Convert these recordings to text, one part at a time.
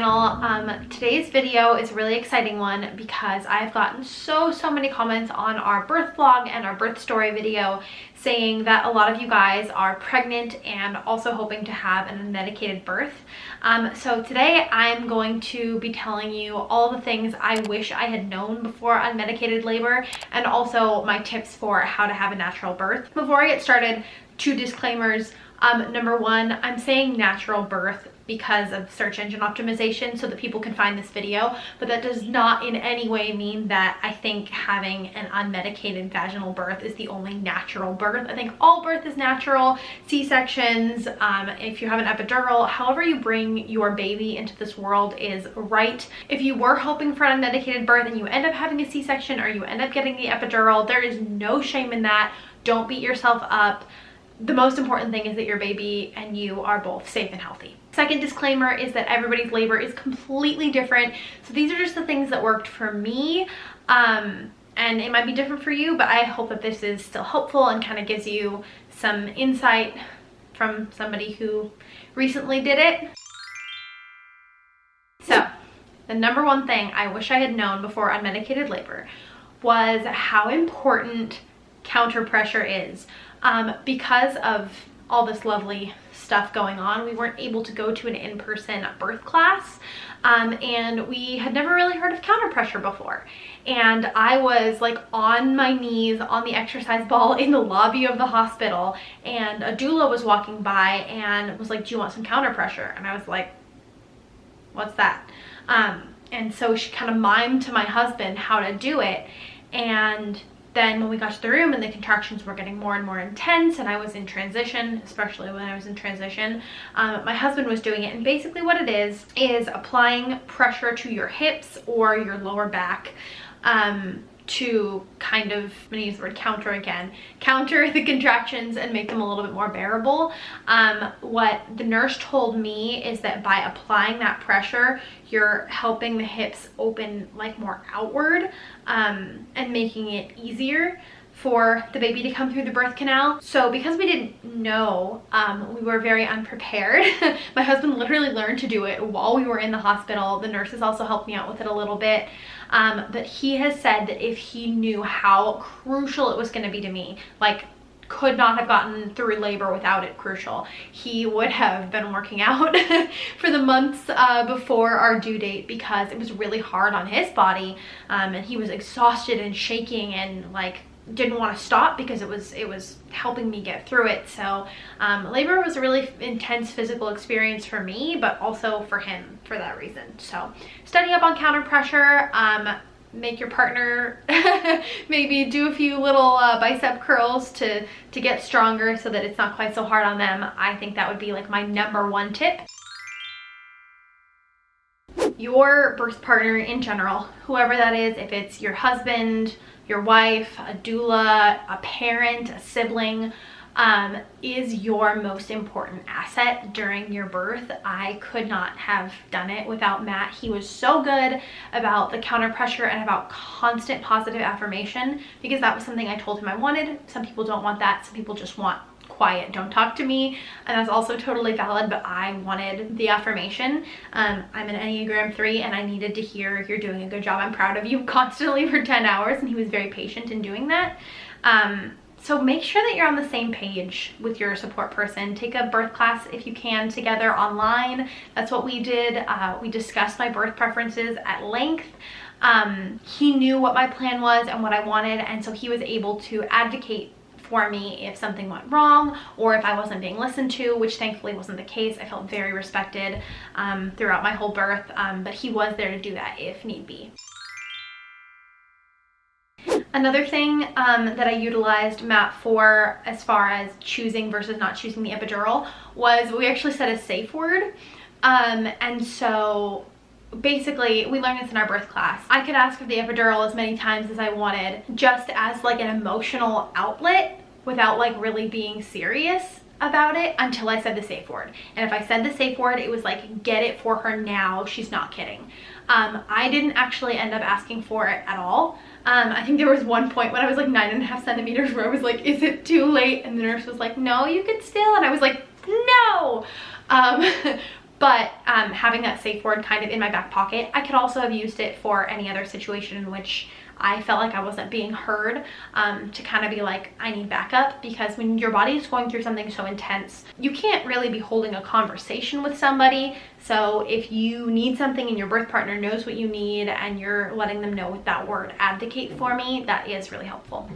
channel. Today's video is a really exciting one because I've gotten so many comments on our birth vlog and our birth story video saying that a lot of you guys are pregnant and also hoping to have an unmedicated birth. So today I'm going to be telling you all the things I wish I had known before unmedicated labor and also my tips for how to have a natural birth. Before I get started, 2 disclaimers. Number 1, I'm saying natural birth because of search engine optimization so that people can find this video, but that does not in any way mean that I think having an unmedicated vaginal birth is the only natural birth. I think all birth is natural. C-sections, if you have an epidural, however you bring your baby into this world is right. If you were hoping for an unmedicated birth and you end up having a C-section or you end up getting the epidural, there is no shame in that. Don't beat yourself up. The most important thing is that your baby and you are both safe and healthy. Second disclaimer is that everybody's labor is completely different. So these are just the things that worked for me. And it might be different for you, but I hope that this is still helpful and kind of gives you some insight from somebody who recently did it. So the number 1 thing I wish I had known before unmedicated labor was how important counter pressure is. Because of all this lovely stuff going on, we weren't able to go to an in-person birth class, and we had never really heard of counter pressure before. And I was like on my knees on the exercise ball in the lobby of the hospital, and a doula was walking by and was like, "Do you want some counter pressure?" And I was like, "What's that?" And so she kind of mimed to my husband how to do it. And then when we got to the room and the contractions were getting more and more intense and I was in transition, especially when I was in transition, my husband was doing it. And basically what it is applying pressure to your hips or your lower back to kind of, I'm gonna use the word counter again, counter the contractions and make them a little bit more bearable. What the nurse told me is that by applying that pressure, you're helping the hips open like more outward, and making it easier for the baby to come through the birth canal. So because we didn't know, we were very unprepared. My husband literally learned to do it while we were in the hospital. The nurses also helped me out with it a little bit. But he has said that if he knew how crucial it was going to be to me, like could not have gotten through labor without it crucial, he would have been working out for the months before our due date, because it was really hard on his body, and he was exhausted and shaking and like didn't want to stop because it was helping me get through it. So labor was a really intense physical experience for me, but also for him for that reason. So study up on counter pressure, make your partner maybe do a few little bicep curls to get stronger so that it's not quite so hard on them. I think that would be like my number 1 tip. Your birth partner in general, whoever that is, if it's your husband, your wife, a doula, a parent, a sibling, is your most important asset during your birth. I could not have done it without Matt. He was so good about the counter pressure and about constant positive affirmation, because that was something I told him I wanted. Some people don't want that. Some people just want quiet, don't talk to me, and that's also totally valid, but I wanted the affirmation. I'm an Enneagram 3 and I needed to hear, "You're doing a good job, I'm proud of you," constantly for 10 hours, and he was very patient in doing that. So make sure that you're on the same page with your support person. Take a birth class if you can together online. That's what we did. We discussed my birth preferences at length. He knew what my plan was and what I wanted, and so he was able to advocate for me if something went wrong or if I wasn't being listened to, which thankfully wasn't the case. I felt very respected throughout my whole birth, but he was there to do that if need be. Another thing that I utilized Matt for as far as choosing versus not choosing the epidural was we actually said a safe word. And so basically we learned this in our birth class. I could ask for the epidural as many times as I wanted, just as like an emotional outlet without like really being serious about it, until I said the safe word. And if I said the safe word, it was like, get it for her now, she's not kidding. I didn't actually end up asking for it at all. I think there was one point when I was like 9.5 centimeters where I was like, is it too late? And the nurse was like, no, you could still. And I was like, no. But having that safe word kind of in my back pocket, I could also have used it for any other situation in which I felt like I wasn't being heard, to kind of be like, I need backup, because when your body is going through something so intense, you can't really be holding a conversation with somebody. So if you need something and your birth partner knows what you need and you're letting them know with that word, advocate for me, that is really helpful.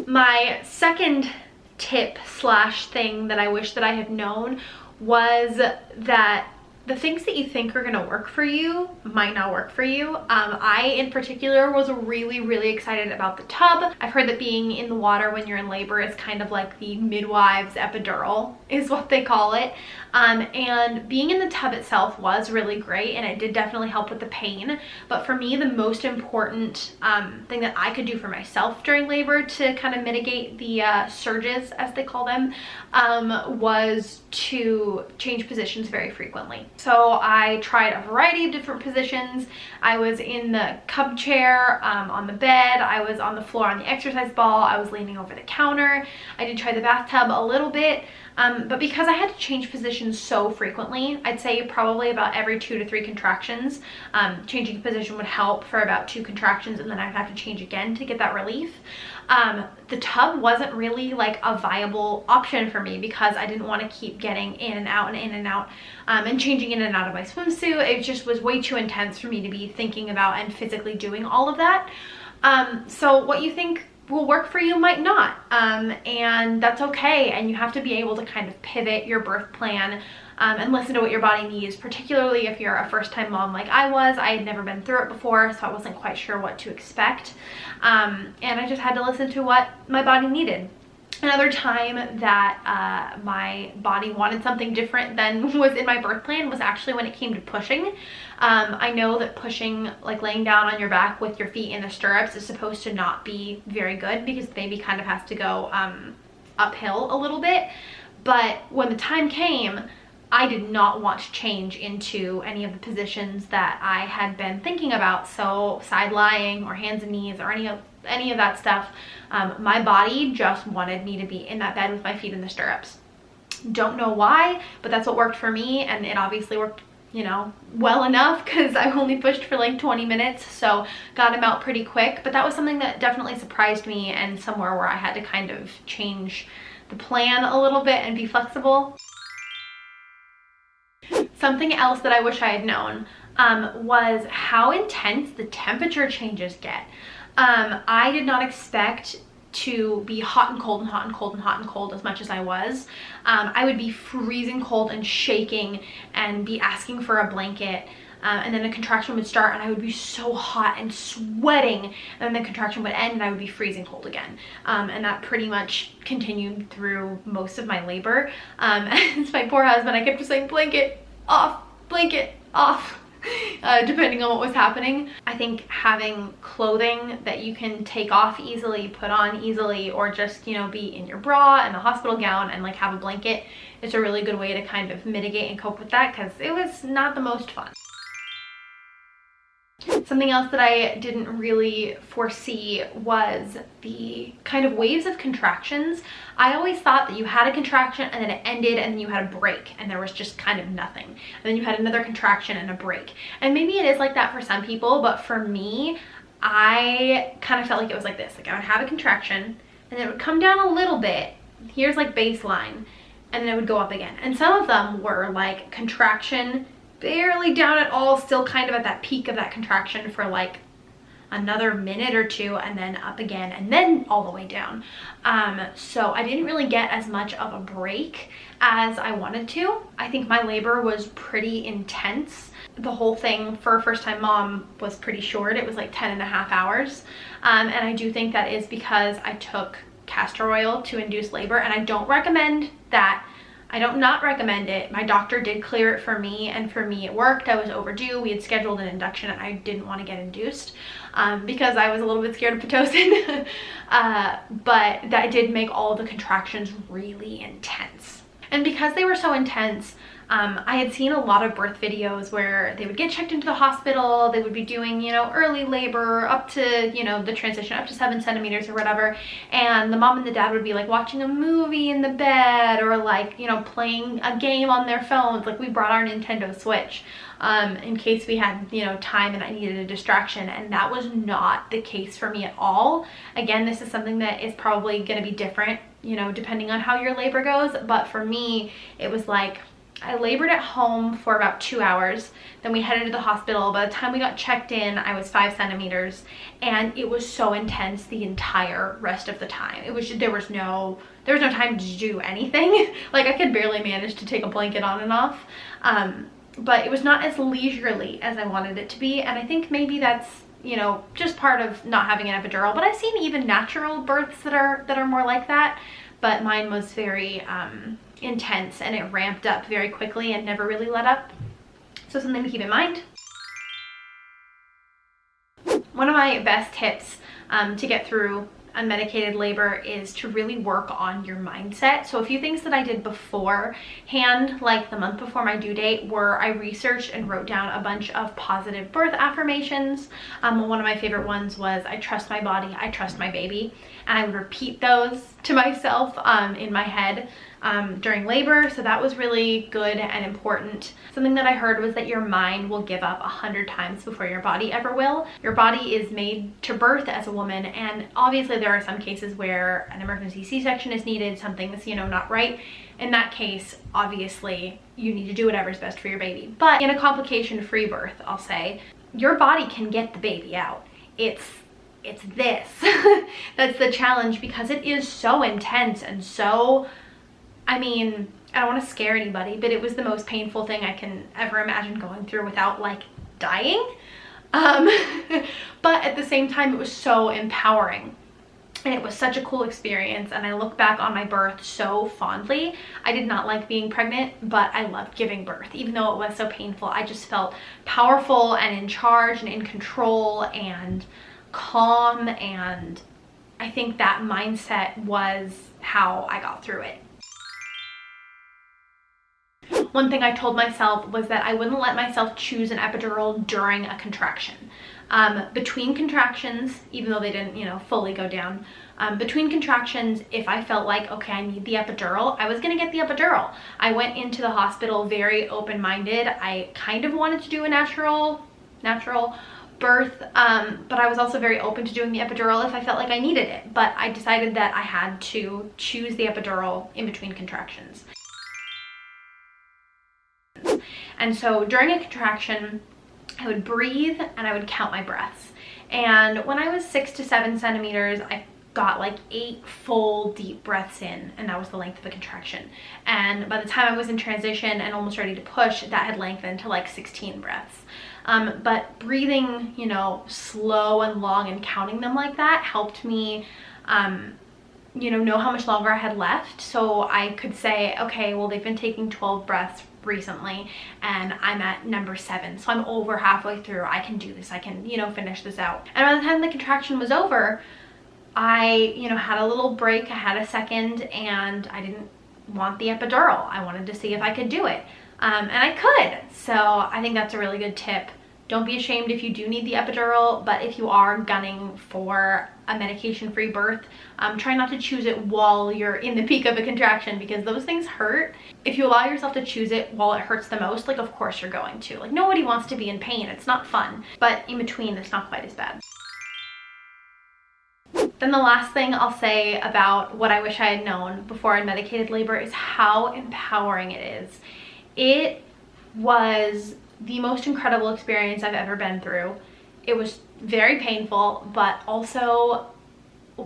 My second tip slash thing that I wish that I had known was that the things that you think are going to work for you might not work for you. I in particular was really excited about the tub. I've heard that being in the water when you're in labor is kind of like the midwife's epidural is what they call it. And being in the tub itself was really great, and it did definitely help with the pain. But for me, the most important thing that I could do for myself during labor to kind of mitigate the surges, as they call them, was to change positions very frequently. So I tried a variety of different positions. I was in the cub chair, on the bed, I was on the floor on the exercise ball, I was leaning over the counter. I did try the bathtub a little bit, but because I had to change positions so frequently, I'd say probably about every 2 to 3 contractions, changing position would help for about 2 contractions, and then I'd have to change again to get that relief. The tub wasn't really like a viable option for me because I didn't want to keep getting in and out and in and out, and changing in and out of my swimsuit. It just was way too intense for me to be thinking about and physically doing all of that. So what you think will work for you might not, and that's okay. And you have to be able to kind of pivot your birth plan and listen to what your body needs, particularly if you're a first-time mom like I was. I had never been through it before, so I wasn't quite sure what to expect, and I just had to listen to what my body needed. Another time that my body wanted something different than was in my birth plan was actually when it came to pushing. I know that pushing, like laying down on your back with your feet in the stirrups, is supposed to not be very good because the baby kind of has to go uphill a little bit. But when the time came, I did not want to change into any of the positions that I had been thinking about. So side lying or hands and knees or any of that stuff. My body just wanted me to be in that bed with my feet in the stirrups. Don't know why, but that's what worked for me, and it obviously worked, you know, well enough because I only pushed for like 20 minutes, so got him out pretty quick. But that was something that definitely surprised me, and somewhere where I had to kind of change the plan a little bit and be flexible. Something else that I wish I had known was how intense the temperature changes get. I did not expect to be hot and cold and hot and cold and hot and cold as much as I was. I would be freezing cold and shaking and be asking for a blanket, and then a contraction would start and I would be so hot and sweating, and then the contraction would end and I would be freezing cold again. And that pretty much continued through most of my labor. It's my poor husband, I kept just saying blanket off, blanket off. Depending on what was happening. I think having clothing that you can take off easily, put on easily, or just, you know, be in your bra and a hospital gown and like have a blanket is a really good way to kind of mitigate and cope with that, because it was not the most fun. Something else that I didn't really foresee was the kind of waves of contractions. I always thought that you had a contraction and then it ended and then you had a break and there was just kind of nothing. And then you had another contraction and a break. And maybe it is like that for some people, but for me, I kind of felt like it was like this. Like I would have a contraction and it would come down a little bit. Here's like baseline, and then it would go up again. And some of them were like contraction, barely down at all, still kind of at that peak of that contraction for like another minute or two, and then up again, and then all the way down. So I didn't really get as much of a break as I wanted to. I think my labor was pretty intense. The whole thing for a first-time mom was pretty short. It was like 10.5 hours. And I do think that is because I took castor oil to induce labor, and I don't recommend that. I don't not recommend it. My doctor did clear it for me, and for me it worked. I was overdue. We had scheduled an induction and I didn't want to get induced because I was a little bit scared of Pitocin. But that did make all the contractions really intense. And because they were so intense, I had seen a lot of birth videos where they would get checked into the hospital, they would be doing, you know, early labor up to, you know, the transition up to 7 centimeters or whatever, and the mom and the dad would be like watching a movie in the bed or like, you know, playing a game on their phones. Like we brought our Nintendo Switch in case we had, you know, time and I needed a distraction, and that was not the case for me at all. Again, this is something that is probably going to be different, you know, depending on how your labor goes, but for me it was like I labored at home for about 2 hours, then we headed to the hospital. By the time we got checked in, I was 5 centimeters, and it was so intense the entire rest of the time. It was just, there was no time to do anything. Like I could barely manage to take a blanket on and off. But it was not as leisurely as I wanted it to be, and I think maybe that's, you know, just part of not having an epidural. But I've seen even natural births that are more like that, but mine was very intense, and it ramped up very quickly and never really let up. So something to keep in mind. One of my best tips to get through unmedicated labor is to really work on your mindset. So a few things that I did beforehand, like the month before my due date, were I researched and wrote down a bunch of positive birth affirmations. One of my favorite ones was, I trust my body, I trust my baby. And I would repeat those to myself in my head during labor. So that was really good and important. Something that I heard was that your mind will give up 100 times before your body ever will. Your body is made to birth as a woman, and obviously there are some cases where an emergency C-section is needed, something's, you know, not right. In that case, obviously you need to do whatever's best for your baby. But in a complication-free birth, I'll say, your body can get the baby out. It's this that's the challenge, because it is so intense and so, I mean, I don't want to scare anybody, but it was the most painful thing I can ever imagine going through without like dying. But at the same time, it was so empowering, and it was such a cool experience, and I look back on my birth so fondly. I did not like being pregnant, but I loved giving birth. Even though it was so painful, I just felt powerful and in charge and in control and calm, and I think that mindset was how I got through it. One thing I told myself was that I wouldn't let myself choose an epidural during a contraction. Between contractions, even though they didn't, you know, fully go down, between contractions, if I felt like, okay, I need the epidural, I was gonna get the epidural. I went into the hospital very open-minded. I kind of wanted to do a natural birth, but I was also very open to doing the epidural if I felt like I needed it. But I decided that I had to choose the epidural in between contractions. And so during a contraction, I would breathe and I would count my breaths. And when I was 6 to 7 centimeters, I got like 8 full deep breaths in, and that was the length of a contraction. And by the time I was in transition and almost ready to push, that had lengthened to like 16 breaths. But breathing, you know, slow and long and counting them like that helped me you know how much longer I had left. So I could say, okay, well, they've been taking 12 breaths recently and I'm at number 7, so I'm over halfway through. I can do this, I can, you know, finish this out. And by the time the contraction was over, I, you know, had a little break, I had a second, and I didn't want the epidural. I wanted to see if I could do it, and I could. So I think that's a really good tip. Don't be ashamed if you do need the epidural, but if you are gunning for a medication-free birth, try not to choose it while you're in the peak of a contraction, because those things hurt. If you allow yourself to choose it while it hurts the most, like, of course you're going to. Like, nobody wants to be in pain. It's not fun. But in between, it's not quite as bad. Then the last thing I'll say about what I wish I had known before unmedicated labor is how empowering it is. It was the most incredible experience I've ever been through. It was very painful, but also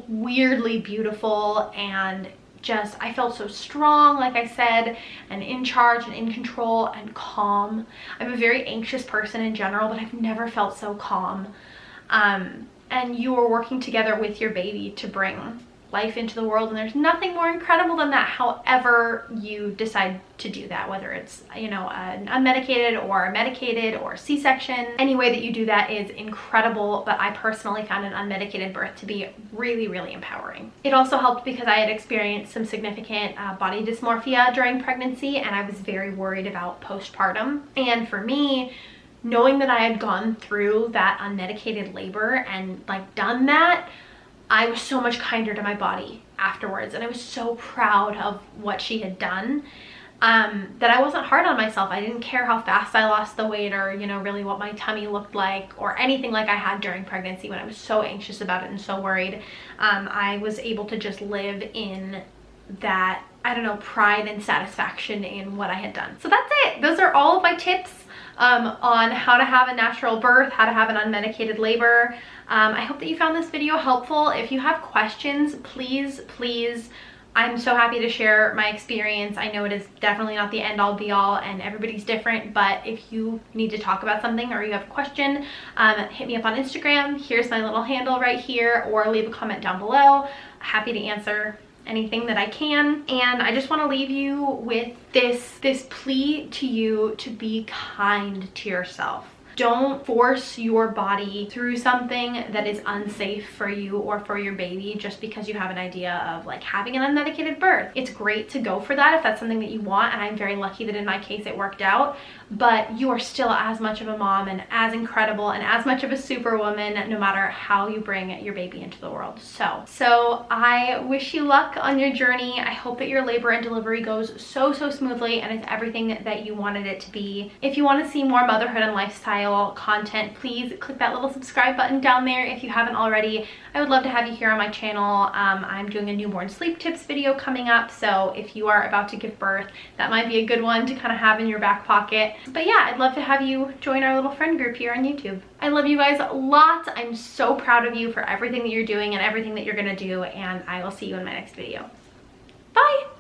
weirdly beautiful, and just, I felt so strong, like I said, and in charge and in control and calm. I'm a very anxious person in general, but I've never felt so calm. And you are working together with your baby to bring life into the world, and there's nothing more incredible than that. However you decide to do that, whether it's, you know, an unmedicated or medicated or C-section, any way that you do that is incredible. But I personally found an unmedicated birth to be really, really empowering. It also helped because I had experienced some significant body dysmorphia during pregnancy, and I was very worried about postpartum. And for me, knowing that I had gone through that unmedicated labor and like done that, I was so much kinder to my body afterwards, and I was so proud of what she had done, that I wasn't hard on myself. I didn't care how fast I lost the weight, or, you know, really what my tummy looked like, or anything like I had during pregnancy when I was so anxious about it and so worried. I was able to just live in that, I don't know, pride and satisfaction in what I had done. So that's it. Those are all of my tips on how to have a natural birth, how to have an unmedicated labor. I hope that you found this video helpful. If you have questions, please, I'm so happy to share my experience. I know it is definitely not the end all be all, and everybody's different, but if you need to talk about something or you have a question, hit me up on Instagram. Here's my little handle right here, or leave a comment down below. Happy to answer anything that I can. And I just want to leave you with this plea to you to be kind to yourself. Don't force your body through something that is unsafe for you or for your baby just because you have an idea of like having an unmedicated birth. It's great to go for that if that's something that you want, and I'm very lucky that in my case it worked out, but you are still as much of a mom and as incredible and as much of a superwoman no matter how you bring your baby into the world. So I wish you luck on your journey. I hope that your labor and delivery goes so smoothly and it's everything that you wanted it to be. If you want to see more motherhood and lifestyle content, please click that little subscribe button down there if you haven't already. I would love to have you here on my channel. I'm doing a newborn sleep tips video coming up, so if you are about to give birth, that might be a good one to kind of have in your back pocket. But yeah, I'd love to have you join our little friend group here on YouTube. I love you guys lots. I'm so proud of you for everything that you're doing and everything that you're gonna do, and I will see you in my next video. Bye!